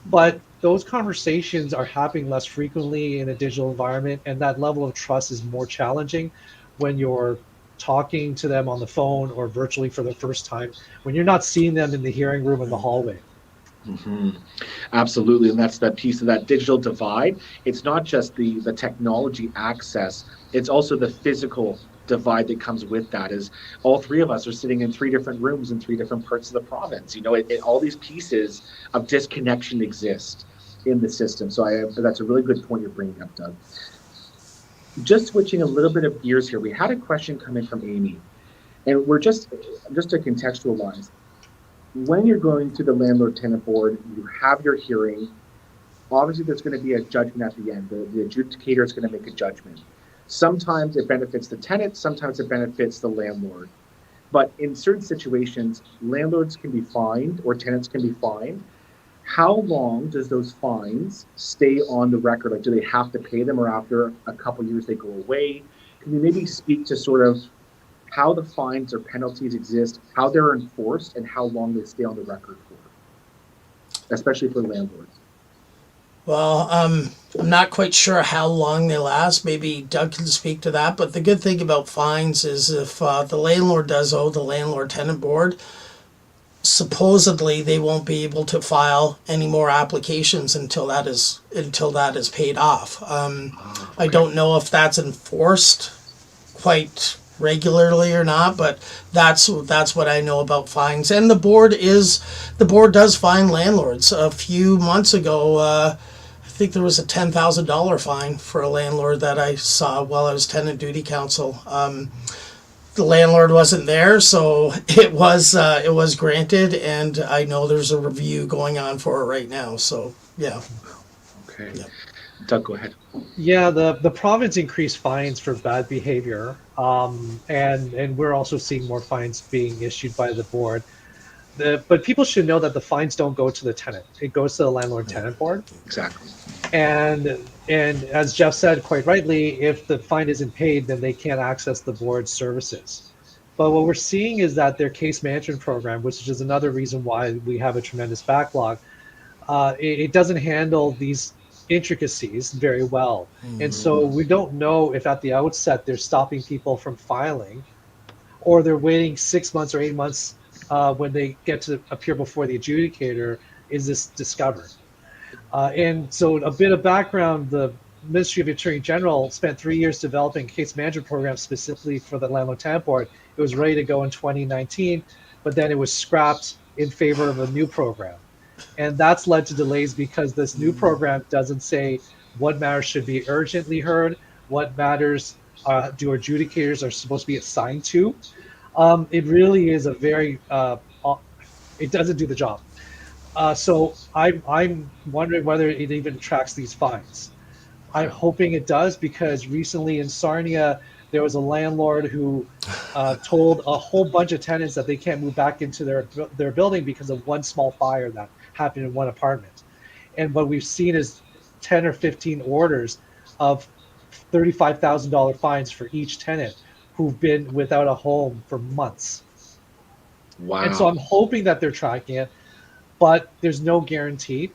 But those conversations are happening less frequently in a digital environment, and that level of trust is more challenging when you're talking to them on the phone or virtually for the first time, when you're not seeing them in the hearing room in the hallway. Absolutely, and that's that piece of that digital divide. It's not just the technology access, it's also the physical divide that comes with that. Is all three of us are sitting in 3 different rooms in 3 different parts of the province. All these pieces of disconnection exist in the system. So that's a really good point you're bringing up, Doug. Just switching a little bit of gears here, we had a question come in from Amy, and we're just to contextualize. When you're going to the landlord tenant board, you have your hearing. Obviously, there's going to be a judgment at the end. The adjudicator is going to make a judgment. Sometimes it benefits the tenant, sometimes it benefits the landlord. But in certain situations, landlords can be fined or tenants can be fined. how long does those fines stay on the record? Like, do they have to pay them, or after a couple of years they go away? Can you maybe speak to sort of how the fines or penalties exist, how they're enforced, and how long they stay on the record for, especially for landlords? Well, I'm not quite sure how long they last. Maybe Doug can speak to that. But the good thing about fines is if the landlord does owe the landlord tenant board, supposedly they won't be able to file any more applications until that is paid off. I don't know if that's enforced quite regularly or not, but that's what I know about fines. And the board does fine landlords. A few months ago, I think there was a $10,000 fine for a landlord that I saw while I was tenant duty counsel. The landlord wasn't there, so it was granted, and I know there's a review going on for it right now. So yeah. Okay. Yeah. Doug, go ahead. Yeah, the province increased fines for bad behavior, and we're also seeing more fines being issued by the board. But people should know that the fines don't go to the tenant; it goes to the landlord tenant board. Exactly. And as Jeff said quite rightly, if the fine isn't paid, then they can't access the board's services. But what we're seeing is that their case management program, which is another reason why we have a tremendous backlog, it doesn't handle these intricacies very well. And so we don't know if at the outset they're stopping people from filing, or they're waiting 6 months or 8 months when they get to appear before the adjudicator is this discovered. And so a bit of background, the Ministry of Attorney General spent 3 years developing a case management program specifically for the Landlord Tenant Board. It was ready to go in 2019, but then it was scrapped in favor of a new program. And that's led to delays because this new program doesn't say what matters should be urgently heard, what matters do adjudicators are supposed to be assigned to. It really is a very, it doesn't do the job. So I'm wondering whether it even tracks these fines. I'm hoping it does, because recently in Sarnia, there was a landlord who told a whole bunch of tenants that they can't move back into their building because of one small fire that happened in one apartment. And what we've seen is 10 or 15 orders of $35,000 fines for each tenant who've been without a home for months. Wow. And so I'm hoping that they're tracking it, but there's no guarantee.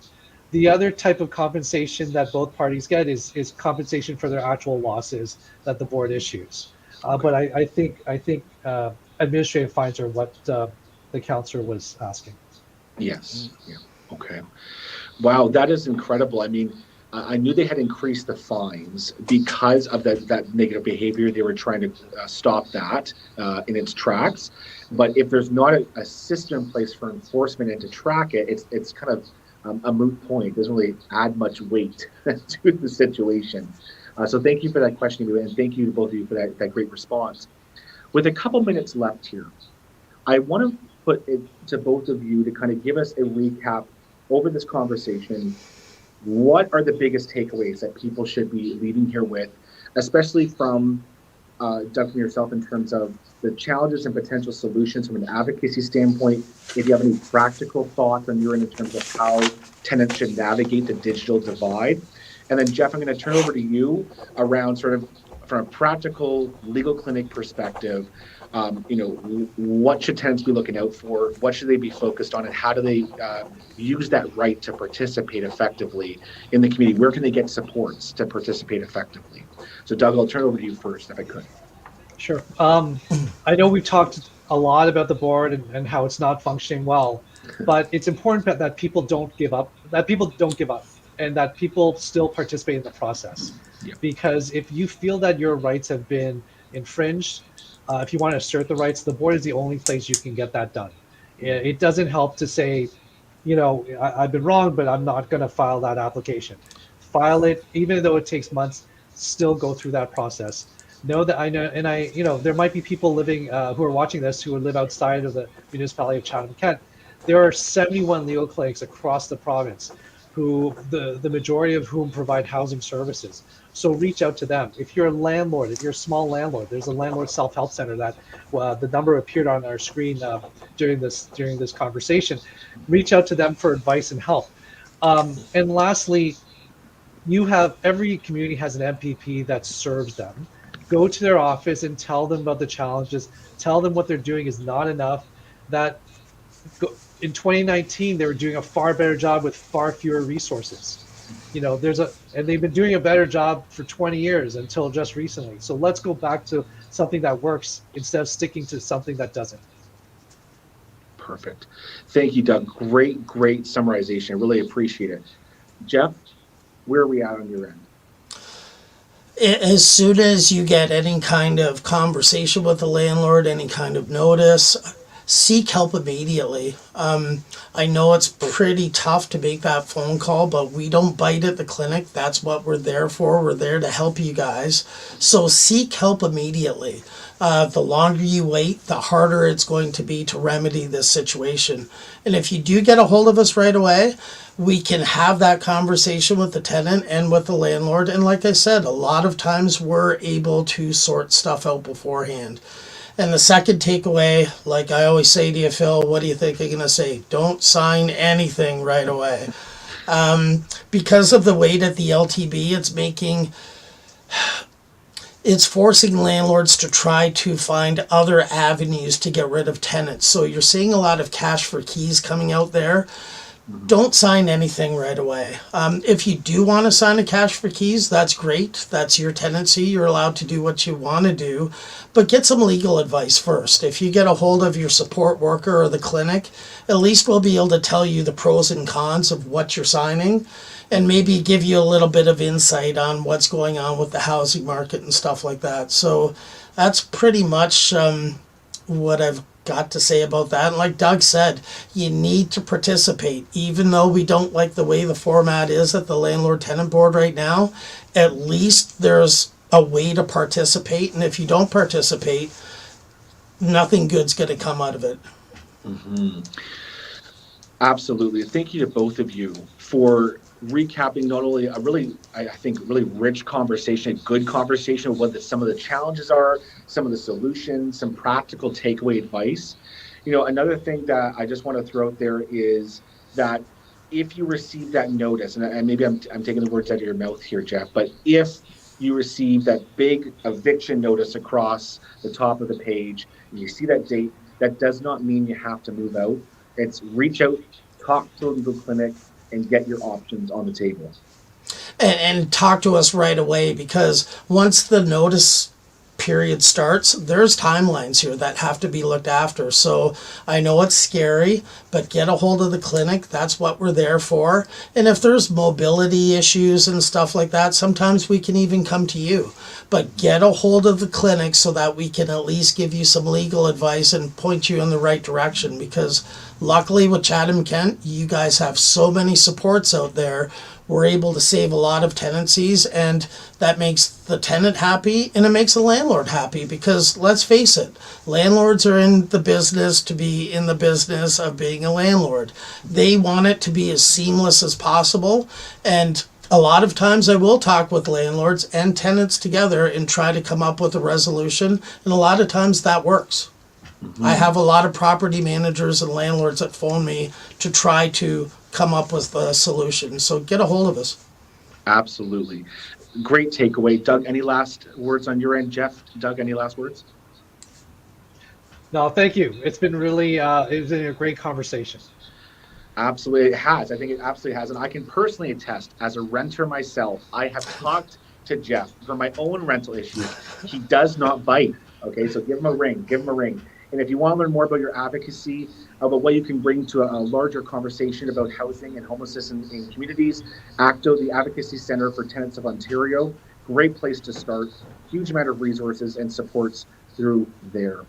The other type of compensation that both parties get is compensation for their actual losses that the board issues. But I think administrative fines are what the counselor was asking. Yes. Yeah. Okay. Wow, that is incredible. I mean, I knew they had increased the fines because of that negative behavior. They were trying to stop that in its tracks. But if there's not a system in place for enforcement and to track it, it's kind of a moot point. It doesn't really add much weight to the situation. So thank you for that question, and thank you to both of you for that great response. With a couple minutes left here, I want to put it to both of you to kind of give us a recap over this conversation. What are the biggest takeaways that people should be leaving here with, especially from Doug, from yourself, in terms of the challenges and potential solutions from an advocacy standpoint? If you have any practical thoughts on your end in terms of how tenants should navigate the digital divide. And then Jeff, I'm going to turn over to you around sort of from a practical legal clinic perspective. What should tenants be looking out for? What should they be focused on? And how do they use that right to participate effectively in the community? Where can they get supports to participate effectively? So Doug, I'll turn it over to you first, if I could. Sure. I know we've talked a lot about the board and how it's not functioning well, but it's important that people don't give up, and that people still participate in the process. Yep. Because if you feel that your rights have been infringed, if you want to assert the rights, the board is the only place you can get that done. It doesn't help to say, I've been wrong, but I'm not going to file that application. File it, even though it takes months. Still go through that process. Know that I know, and there might be people living who are watching this who live outside of the municipality of Chatham-Kent. There are 71 legal clinics across the province, who the majority of whom provide housing services. So reach out to them. If you're a landlord, if you're a small landlord, there's a landlord self-help center that the number appeared on our screen during this conversation. Reach out to them for advice and help. And lastly, every community has an MPP that serves them. Go to their office and tell them about the challenges. Tell them what they're doing is not enough. That in 2019 they were doing a far better job with far fewer resources. And they've been doing a better job for 20 years until just recently. So let's go back to something that works instead of sticking to something that doesn't. Perfect. Thank you, Doug. Great summarization. I really appreciate it. Jeff, where are we at on your end? As soon as you get any kind of conversation with the landlord, any kind of notice, seek help immediately. I know it's pretty tough to make that phone call, but we don't bite at the clinic. That's what we're there for. We're there to help you guys. So seek help immediately. The longer you wait, the harder it's going to be to remedy this situation. And if you do get a hold of us right away, we can have that conversation with the tenant and with the landlord. And like I said, a lot of times we're able to sort stuff out beforehand. And the second takeaway, like I always say to you, Phil, what do you think I'm going to say? Don't sign anything right away. Because of the way that the LTB, it's forcing landlords to try to find other avenues to get rid of tenants. So you're seeing a lot of cash for keys coming out there. Don't sign anything right away. If you do want to sign a cash for keys, that's great. That's your tenancy. You're allowed to do what you want to do. But get some legal advice first. If you get a hold of your support worker or the clinic, at least we'll be able to tell you the pros and cons of what you're signing and maybe give you a little bit of insight on what's going on with the housing market and stuff like that. So that's pretty much what I've got to say about that. And like Doug said, you need to participate. Even though we don't like the way the format is at the Landlord Tenant Board right now, at least there's a way to participate. And if you don't participate, nothing good's going to come out of it. Mm-hmm. Absolutely. Thank you to both of you for recapping not only a really rich conversation, a good conversation of what some of the challenges are, some of the solutions, some practical takeaway advice. Another thing that I just want to throw out there is that if you receive that notice, and maybe I'm taking the words out of your mouth here, Jeff, but if you receive that big eviction notice across the top of the page, and you see that date, that does not mean you have to move out. It's reach out, talk to a legal clinic, and get your options on the table. And talk to us right away, because once the notice period starts, there's timelines here that have to be looked after. So I know it's scary, but get a hold of the clinic. That's what we're there for. And if there's mobility issues and stuff like that, sometimes we can even come to you. But get a hold of the clinic so that we can at least give you some legal advice and point you in the right direction, because luckily with Chatham-Kent, you guys have so many supports out there. We're able to save a lot of tenancies, and that makes the tenant happy and it makes the landlord happy, because let's face it, landlords are in the business to be in the business of being a landlord. They want it to be as seamless as possible, and a lot of times I will talk with landlords and tenants together and try to come up with a resolution, and a lot of times that works. Mm-hmm. I have a lot of property managers and landlords that phone me to try to come up with a solution. So get a hold of us. Absolutely. Great takeaway. Doug, any last words on your end? Jeff, Doug, any last words? No, thank you. It's been really, it's been a great conversation. Absolutely, it has. I think it absolutely has. And I can personally attest, as a renter myself, I have talked to Jeff for my own rental issues. He does not bite. Okay, so give him a ring. And if you want to learn more about your advocacy, about what you can bring to a larger conversation about housing and homelessness in communities, ACTO, the Advocacy Center for Tenants of Ontario, great place to start. Huge amount of resources and supports through there.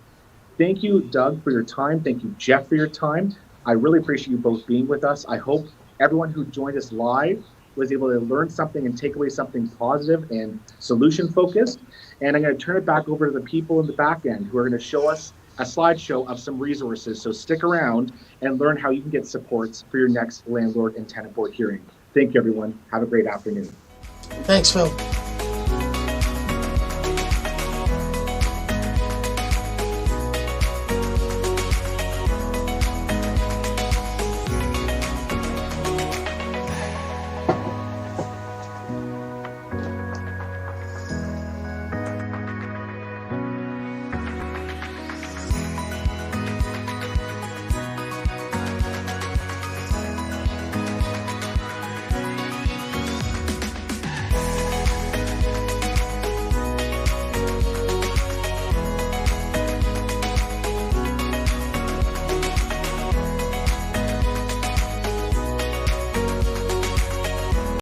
Thank you, Doug, for your time. Thank you, Jeff, for your time. I really appreciate you both being with us. I hope everyone who joined us live was able to learn something and take away something positive and solution focused. And I'm going to turn it back over to the people in the back end who are going to show us a slideshow of some resources. So stick around and learn how you can get supports for your next landlord and tenant board hearing. Thank you, everyone. Have a great afternoon. Thanks, Phil.